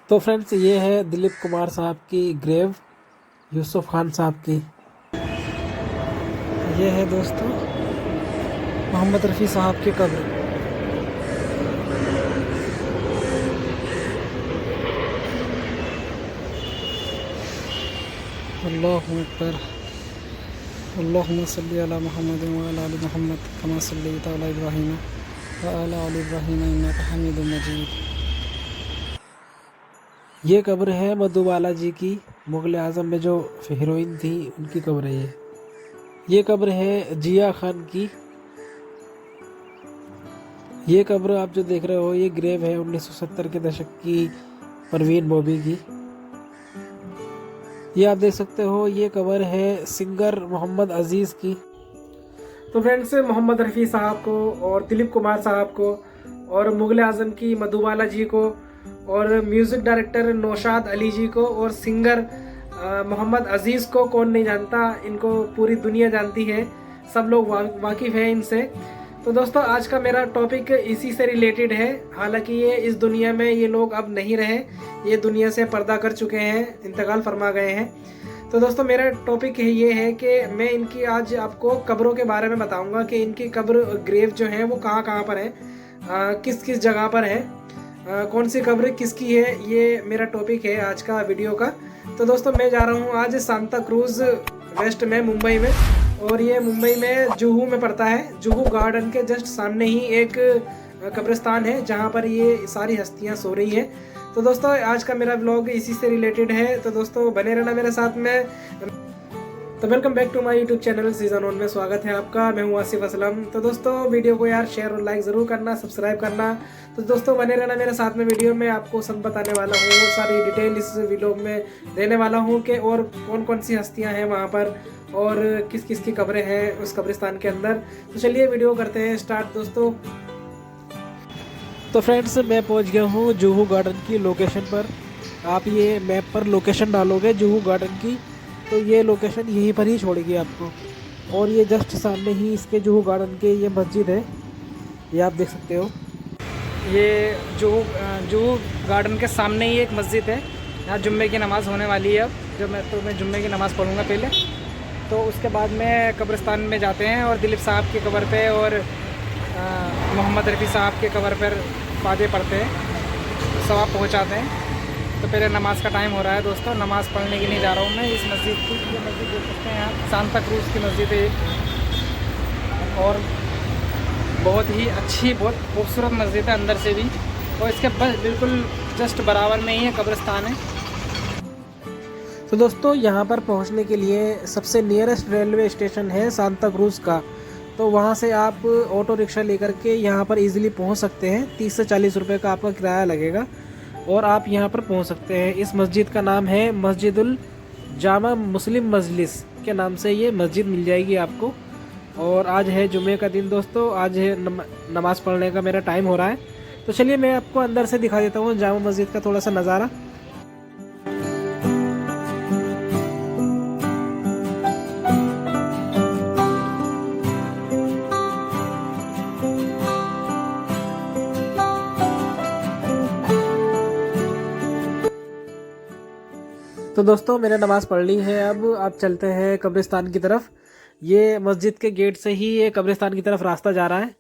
तो फ्रेंड्स, ये है दिलीप कुमार साहब की ग्रेव, यूसुफ खान साहब की। ये है दोस्तों मोहम्मद रफ़ी साहब की कब्र। अल्लाहु अकबर। अल्लाहुम्मा सल्ली अला मुहम्मद व अला आलि मुहम्मद कमा सल्लैता अला इब्राहीम व अला आलि इब्राहीम इन्नका हमीदुम मजीद। ये कब्र है मधुबाला जी की, मुग़ल आज़म में जो हीरोइन थी उनकी कब्र है ये कब्र है जिया खान की। ये कब्र आप जो देख रहे हो ये ग्रेव है 1970 के दशक की परवीन बॉबी की। ये आप देख सकते हो ये कब्र है सिंगर मोहम्मद अजीज़ की। तो फ्रेंड्स, मोहम्मद रफ़ी साहब को और दिलीप कुमार साहब को और मुग़ल आज़म की मधुबाला जी को और म्यूज़िक डायरेक्टर नौशाद अली जी को और सिंगर मोहम्मद अजीज़ को कौन नहीं जानता, इनको पूरी दुनिया जानती है, सब लोग वाकिफ़ हैं इनसे। तो दोस्तों, आज का मेरा टॉपिक इसी से रिलेटेड है। हालांकि ये इस दुनिया में ये लोग अब नहीं रहे, ये दुनिया से पर्दा कर चुके हैं, इंतकाल फरमा गए हैं। तो दोस्तों, मेरा टॉपिक ये है कि मैं इनकी आज आपको कब्रों के बारे में बताऊंगा कि इनकी कब्र ग्रेव जो है वो कहाँ कहाँ पर है, किस किस जगह पर है, कौन सी कब्र किसकी है, ये मेरा टॉपिक है आज का वीडियो का। तो दोस्तों, मैं जा रहा हूँ आज सांता क्रूज वेस्ट में, मुंबई में, और ये मुंबई में जुहू में पड़ता है। जुहू गार्डन के जस्ट सामने ही एक कब्रिस्तान है जहाँ पर ये सारी हस्तियाँ सो रही हैं। तो दोस्तों, आज का मेरा व्लॉग इसी से रिलेटेड है, तो दोस्तों बने रहना मेरे साथ में। तो welcome back to my YouTube channel season 1 में स्वागत है आपका। मैं हूँ आसिफ असलम। तो दोस्तों, वीडियो को यार शेयर और लाइक ज़रूर करना, सब्सक्राइब करना। तो दोस्तों, बने रहना मेरे साथ में। वीडियो में आपको सब बताने वाला हूँ, सारी डिटेल इस व्लॉग में देने वाला हूँ कि और कौन कौन सी हस्तियाँ हैं वहाँ पर और किस किस की कब्रें हैं उस कब्रिस्तान के अंदर। तो चलिए वीडियो करते हैं स्टार्ट दोस्तों। तो फ्रेंड्स, मैं पहुँच गया हूँ जुहू गार्डन की लोकेशन पर। आप ये मैप पर लोकेशन डालोगे जुहू गार्डन की तो ये लोकेशन यहीं पर ही छोड़ेगी आपको। और ये जस्ट सामने ही इसके जुहू गार्डन के ये मस्जिद है, ये आप देख सकते हो। ये जुहू गार्डन के सामने ही एक मस्जिद है, यहाँ जुम्मे की नमाज़ होने वाली है। अब मैं जुम्मे की नमाज़ पढ़ूँगा पहले, तो उसके बाद में कब्रिस्तान में जाते हैं और दिलीप साहब की कब्र पे और मोहम्मद रफ़ी साहब के कब्र पर फादे पढ़ते हैं, सवाब पहुँचाते हैं। तो पहले नमाज़ का टाइम हो रहा है दोस्तों, नमाज़ पढ़ने के लिए जा रहा हूँ मैं इस मस्जिद की। ये मस्जिद देख सकते हैं आप, सांता क्रूज़ की मस्जिद है और बहुत ही अच्छी, बहुत खूबसूरत मस्जिद है अंदर से भी। और इसके बिल्कुल जस्ट बराबर में ही है कब्रिस्तान है। तो दोस्तों, यहाँ पर पहुँचने के लिए सबसे नियरेस्ट रेलवे स्टेशन है सांता क्रूज़ का। तो वहाँ से आप ऑटो रिक्शा लेकर के यहाँ पर इजीली पहुँच सकते हैं। 30 से 40 रुपये का आपका किराया लगेगा और आप यहाँ पर पहुँच सकते हैं। इस मस्जिद का नाम है मस्जिदुल जामा मुस्लिम मजलिस के नाम से ये मस्जिद मिल जाएगी आपको। और आज है जुमे का दिन दोस्तों, आज है नमाज़ पढ़ने का मेरा टाइम हो रहा है। तो चलिए मैं आपको अंदर से दिखा देता हूँ जामा मस्जिद का थोड़ा सा नज़ारा। तो दोस्तों, मैंने नमाज़ पढ़ ली है, अब आप चलते हैं कब्रिस्तान की तरफ। ये मस्जिद के गेट से ही ये कब्रिस्तान की तरफ रास्ता जा रहा है।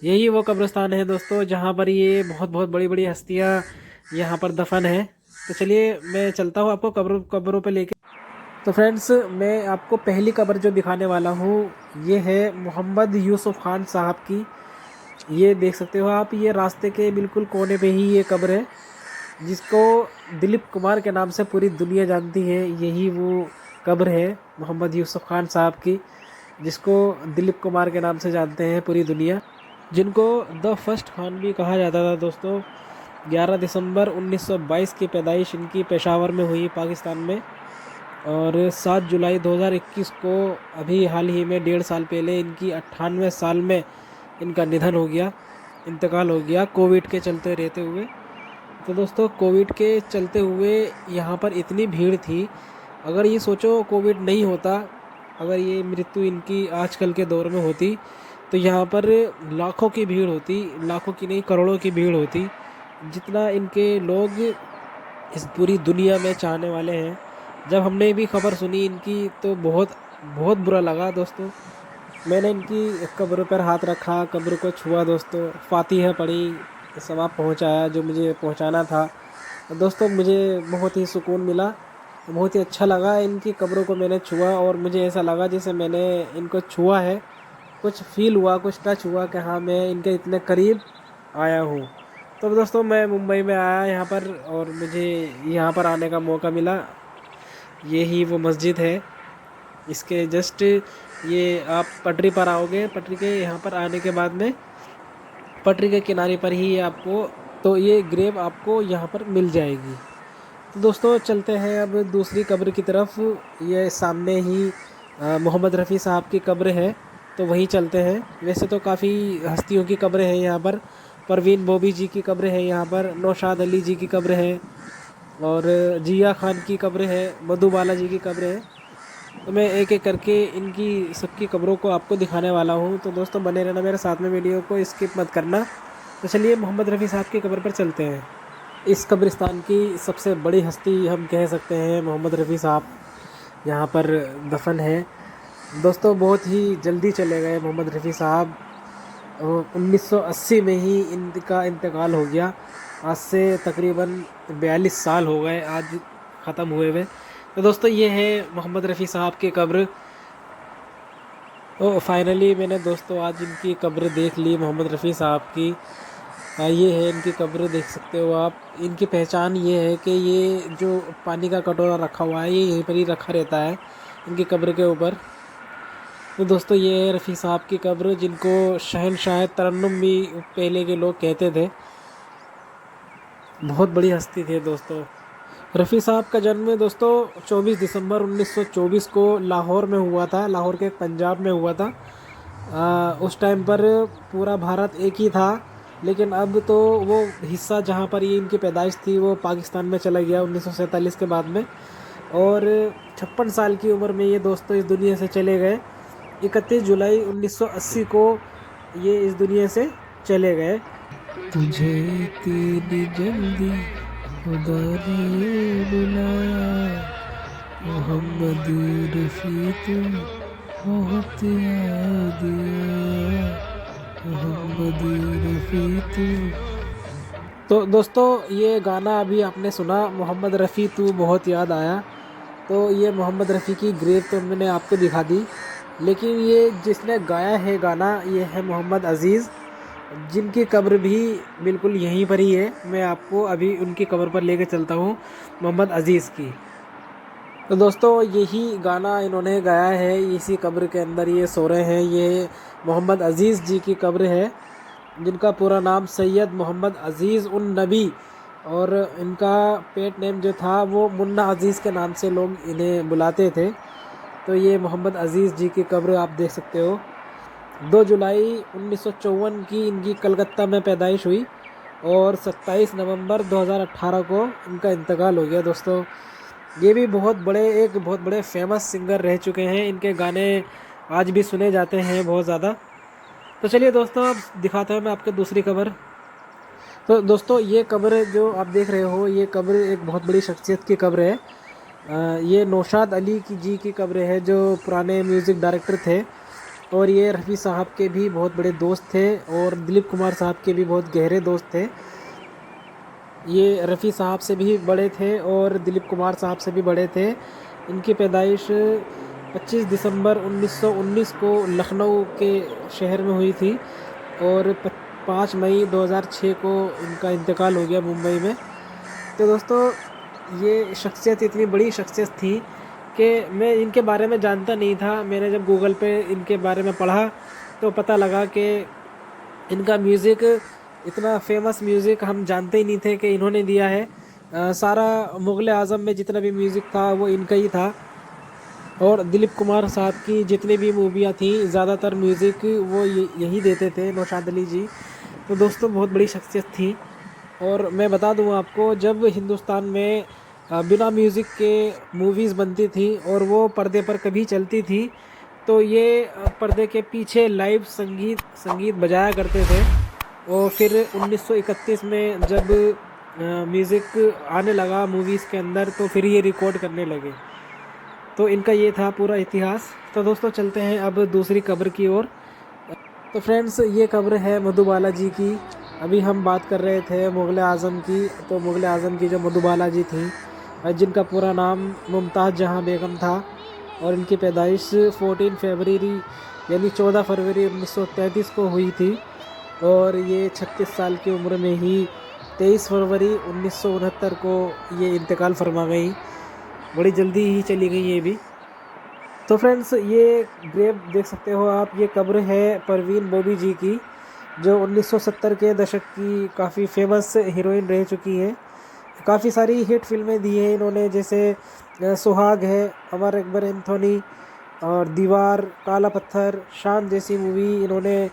यही वो कब्रिस्तान है दोस्तों जहाँ पर ये बहुत बहुत बड़ी बड़ी हस्तियाँ यहाँ पर दफन है। तो चलिए मैं चलता हूँ आपको कब्रों पे लेके। तो फ्रेंड्स, मैं आपको पहली कब्र जो दिखाने वाला हूँ ये है मोहम्मद यूसुफ खान साहब की। ये देख सकते हो आप, ये रास्ते के बिल्कुल कोने पे ही ये कब्र है, जिसको दिलीप कुमार के नाम से पूरी दुनिया जानती है। यही वो कब्र है मोहम्मद यूसुफ खान साहब की, जिसको दिलीप कुमार के नाम से जानते हैं पूरी दुनिया, जिनको द फर्स्ट खान भी कहा जाता था दोस्तों। 11 दिसंबर 1922 की पैदाइश इनकी पेशावर में हुई पाकिस्तान में, और 7 जुलाई 2021 को अभी हाल ही में 1.5 साल पहले इनकी 98वें साल में इनका निधन हो गया, इंतकाल हो गया कोविड के चलते रहते हुए। तो दोस्तों, कोविड के चलते हुए यहाँ पर इतनी भीड़ थी, अगर ये सोचो कोविड नहीं होता, अगर ये मृत्यु इनकी आजकल के दौर में होती तो यहाँ पर लाखों की भीड़ होती, लाखों की नहीं करोड़ों की भीड़ होती। जितना इनके लोग इस पूरी दुनिया में चाहने वाले हैं। जब हमने भी खबर सुनी इनकी तो बहुत बहुत बुरा लगा दोस्तों। मैंने इनकी कब्र पर हाथ रखा, कब्र को छुआ दोस्तों, फातिहा पढ़ी, सवाब पहुंचाया जो मुझे पहुंचाना था। दोस्तों मुझे बहुत ही सुकून मिला, बहुत ही अच्छा लगा। इनकी कब्रों को मैंने छुआ और मुझे ऐसा लगा जैसे मैंने इनको छुआ है, कुछ फील हुआ, कुछ टच हुआ कि हाँ मैं इनके इतने करीब आया हूँ। तो दोस्तों मैं मुंबई में आया यहाँ पर और मुझे यहाँ पर आने का मौका मिला। ये ही वो मस्जिद है, इसके जस्ट ये आप पटरी पर आओगे, पटरी के यहाँ पर आने के बाद में पटरी के किनारे पर ही आपको तो ये ग्रेव आपको यहाँ पर मिल जाएगी। तो दोस्तों चलते हैं अब दूसरी कब्र की तरफ। ये सामने ही मोहम्मद रफ़ी साहब की कब्र है, तो वहीं चलते हैं। वैसे तो काफ़ी हस्तियों की कब्रें हैं यहाँ पर, परवीन बॉबी जी की कब्र है यहाँ पर, नौशाद अली जी की कब्र है और जिया खान की कब्र है, मधुबाला जी की कब्र है। तो मैं एक एक करके इनकी सबकी कब्रों को आपको दिखाने वाला हूँ। तो दोस्तों बने रहना मेरे साथ में, वीडियो को स्किप मत करना। तो चलिए मोहम्मद रफ़ी साहब की कब्र पर चलते हैं। इस कब्रिस्तान की सबसे बड़ी हस्ती हम कह सकते हैं मोहम्मद रफ़ी साहब यहाँ पर दफन है। दोस्तों बहुत ही जल्दी चले गए मोहम्मद रफ़ी साहब, 1980 में ही इनका इंतकाल हो गया। आज से तकरीबन 42 साल हो गए आज ख़त्म हुए हुए। तो दोस्तों ये है मोहम्मद रफ़ी साहब की कब्र। तो फाइनली मैंने दोस्तों आज इनकी कब्र देख ली मोहम्मद रफ़ी साहब की। ये है इनकी कब्र, देख सकते हो आप। इनकी पहचान ये है कि ये जो पानी का कटोरा रखा हुआ है ये यहीं पर ही रखा रहता है इनकी कब्र के ऊपर। तो दोस्तों ये है रफ़ी साहब की कब्र, जिनको शहनशाह तरन्नुम भी पहले के लोग कहते थे। बहुत बड़ी हस्ती थे दोस्तों। रफ़ी साहब का जन्म दोस्तों 24 दिसंबर 1924 को लाहौर में हुआ था, लाहौर के पंजाब में हुआ था। उस टाइम पर पूरा भारत एक ही था, लेकिन अब तो वो हिस्सा जहाँ पर ये इनकी पैदाइश थी वो पाकिस्तान में चला गया 1947 के बाद में। और 56 साल की उम्र में ये दोस्तों इस दुनिया से चले गए। 31 जुलाई 1980 को ये इस दुनिया से चले गए। तुझे तेरी जल्दी खुदा ने बुलाया, मोहम्मद रफ़ी तू बहुत याद आया, मोहम्मद रफ़ी तू। तो दोस्तों ये गाना अभी आपने सुना, मोहम्मद रफ़ी तू बहुत याद आया। तो ये मोहम्मद रफ़ी की ग्रेव तो मैंने आपको दिखा दी, लेकिन ये जिसने गाया है गाना ये है मोहम्मद अज़ीज़, जिनकी कब्र भी बिल्कुल यहीं पर ही है। मैं आपको अभी उनकी कब्र पर लेकर चलता हूँ, मोहम्मद अज़ीज़ की। तो दोस्तों यही गाना इन्होंने गाया है, इसी कब्र के अंदर ये सो रहे हैं। ये मोहम्मद अज़ीज़ जी की कब्र है, जिनका पूरा नाम सैयद मोहम्मद अज़ीज़ उन नबी, और इनका पेट नेम जो था वो मुन्ना अज़ीज़ के नाम से लोग इन्हें बुलाते थे। तो ये मोहम्मद अज़ीज़ जी की कब्र आप देख सकते हो। 2 जुलाई 1954 की इनकी कलकत्ता में पैदाइश हुई और 27 नवंबर 2018 को इनका इंतकाल हो गया दोस्तों। ये भी बहुत बड़े फेमस सिंगर रह चुके हैं, इनके गाने आज भी सुने जाते हैं बहुत ज़्यादा। तो चलिए दोस्तों अब दिखाता हूँ मैं आपको दूसरी कब्र। तो दोस्तों ये कब्र जो आप देख रहे हो, ये कब्र एक बहुत बड़ी शख्सियत की कब्र है। ये नौशाद अली जी की कब्र है, जो पुराने म्यूज़िक डायरेक्टर थे, और ये रफ़ी साहब के भी बहुत बड़े दोस्त थे और दिलीप कुमार साहब के भी बहुत गहरे दोस्त थे। ये रफ़ी साहब से भी बड़े थे और दिलीप कुमार साहब से भी बड़े थे। इनकी पैदाइश 25 दिसंबर 1919 को लखनऊ के शहर में हुई थी और 5 मई 2006 को इनका इंतकाल हो गया मुंबई में। तो दोस्तों ये शख्सियत इतनी बड़ी शख्सियत थी कि मैं इनके बारे में जानता नहीं था। मैंने जब गूगल पे इनके बारे में पढ़ा तो पता लगा कि इनका म्यूज़िक इतना फेमस म्यूज़िक हम जानते ही नहीं थे कि इन्होंने दिया है। सारा मुग़ल आज़म में जितना भी म्यूज़िक था वो इनका ही था, और दिलीप कुमार साहब की जितनी भी मूवियाँ थी ज़्यादातर म्यूज़िक वो यही देते थे, नौशाद अली जी। तो दोस्तों बहुत बड़ी शख्सियत थी। और मैं बता दूं आपको, जब हिंदुस्तान में बिना म्यूज़िक के मूवीज़ बनती थी और वो पर्दे पर कभी चलती थी, तो ये पर्दे के पीछे लाइव संगीत बजाया करते थे। और फिर 1931 में जब म्यूज़िक आने लगा मूवीज़ के अंदर, तो फिर ये रिकॉर्ड करने लगे। तो इनका ये था पूरा इतिहास। तो दोस्तों चलते हैं अब दूसरी कब्र की ओर। तो फ्रेंड्स ये कब्र है मधुबाला जी की। अभी हम बात कर रहे थे मुग़ल आज़म की, तो मुग़ल आज़म की जो मधुबाला जी थी, जिनका पूरा नाम मुमताज़ जहाँ बेगम था, और इनकी पैदाइश 14 फरवरी यानी 14 फरवरी 1933 को हुई थी, और ये 36 साल की उम्र में ही 23 फरवरी 1969 को ये इंतकाल फरमा गई। बड़ी जल्दी ही चली गई ये भी। तो फ्रेंड्स ये ग्रेव देख सकते हो आप, ये कब्र है परवीन बॉबी जी की, जो 1970 के दशक की काफ़ी फेमस हीरोइन रह चुकी हैं। काफ़ी सारी हिट फिल्में दी हैं इन्होंने, जैसे सुहाग है, अमर अकबर एंथोनी, और दीवार, काला पत्थर, शान जैसी मूवी इन्होंने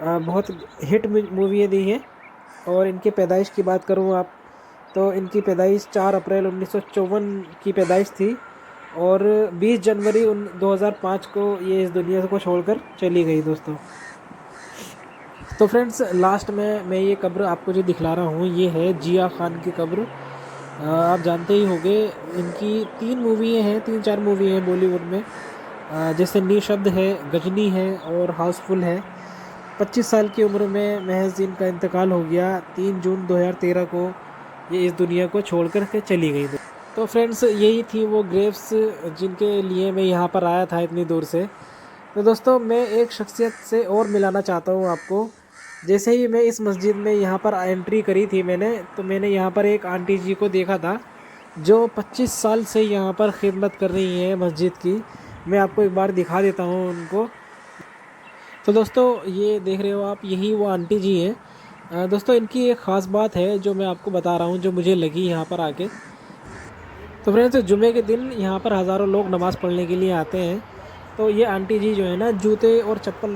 बहुत हिट मूवियाँ दी हैं। और इनकी पैदाइश की बात करूँ आप, तो इनकी पैदाइश 4 अप्रैल 1954 की पैदाइश थी, और 20 जनवरी 2005 को ये इस दुनिया को छोड़कर चली गई दोस्तों। तो फ्रेंड्स लास्ट में मैं ये कब्र आपको जो दिखला रहा हूँ, ये है जिया खान की कब्र। आप जानते ही होंगे, इनकी 3 मूवियाँ हैं, 3-4 मूवी हैं बॉलीवुड में, जैसे निशब्द है, गजनी है और हाउसफुल है। 25 साल की उम्र में महज इनका इंतकाल हो गया। 3 जून 2013 को ये इस दुनिया को छोड़कर के चली गई। तो फ्रेंड्स यही थी वो ग्रेव्स जिनके लिए मैं यहाँ पर आया था इतनी दूर से। तो दोस्तों मैं एक शख्सियत से और मिलाना चाहता हूँ आपको। जैसे ही मैं इस मस्जिद में यहाँ पर एंट्री करी थी मैंने, तो मैंने यहाँ पर एक आंटी जी को देखा था, जो 25 साल से यहाँ पर खिदमत कर रही हैं मस्जिद की। मैं आपको एक बार दिखा देता हूँ उनको। तो दोस्तों ये देख रहे हो आप, यही वो आंटी जी हैं। दोस्तों इनकी एक ख़ास बात है जो मैं आपको बता रहा हूँ, जो मुझे लगी यहाँ पर आके। तो फ्रेंड्स जुमे के दिन यहाँ पर हज़ारों लोग नमाज़ पढ़ने के लिए आते हैं। तो ये आंटी जी जो है ना, जूते और चप्पल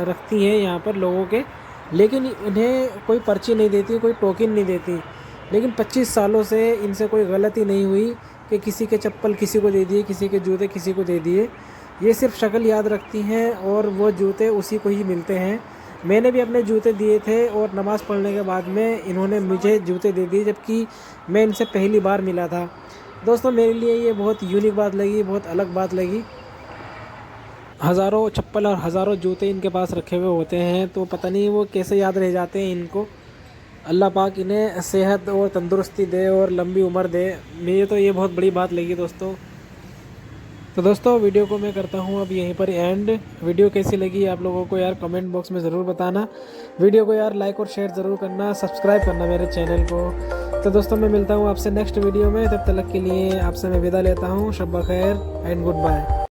रखती हैं यहाँ पर लोगों के, लेकिन इन्हें कोई पर्ची नहीं देती, कोई टोकन नहीं देती। लेकिन 25 सालों से इनसे कोई गलती नहीं हुई कि किसी के चप्पल किसी को दे दिए, किसी के जूते किसी को दे दिए। ये सिर्फ शक्ल याद रखती हैं और वो जूते उसी को ही मिलते हैं। मैंने भी अपने जूते दिए थे, और नमाज़ पढ़ने के बाद में इन्होंने मुझे जूते दे दिए, जबकि मैं इनसे पहली बार मिला था। दोस्तों मेरे लिए ये बहुत यूनिक बात लगी, बहुत अलग बात लगी। हज़ारों चप्पल और हज़ारों जूते इनके पास रखे हुए होते हैं, तो पता नहीं वो कैसे याद रह जाते हैं इनको। अल्लाह पाक इन्हें सेहत और तंदुरुस्ती दे और लंबी उम्र दे। मुझे तो ये बहुत बड़ी बात लगी दोस्तों। तो दोस्तों वीडियो को मैं करता हूँ अब यहीं पर एंड। वीडियो कैसी लगी आप लोगों को यार कमेंट बॉक्स में ज़रूर बताना। वीडियो को यार लाइक और शेयर ज़रूर करना, सब्सक्राइब करना मेरे चैनल को। तो दोस्तों मैं मिलता हूँ आपसे नेक्स्ट वीडियो में, तब तक के लिए आपसे मैं विदा लेता हूँ। शब ब खैर एंड गुड बाय।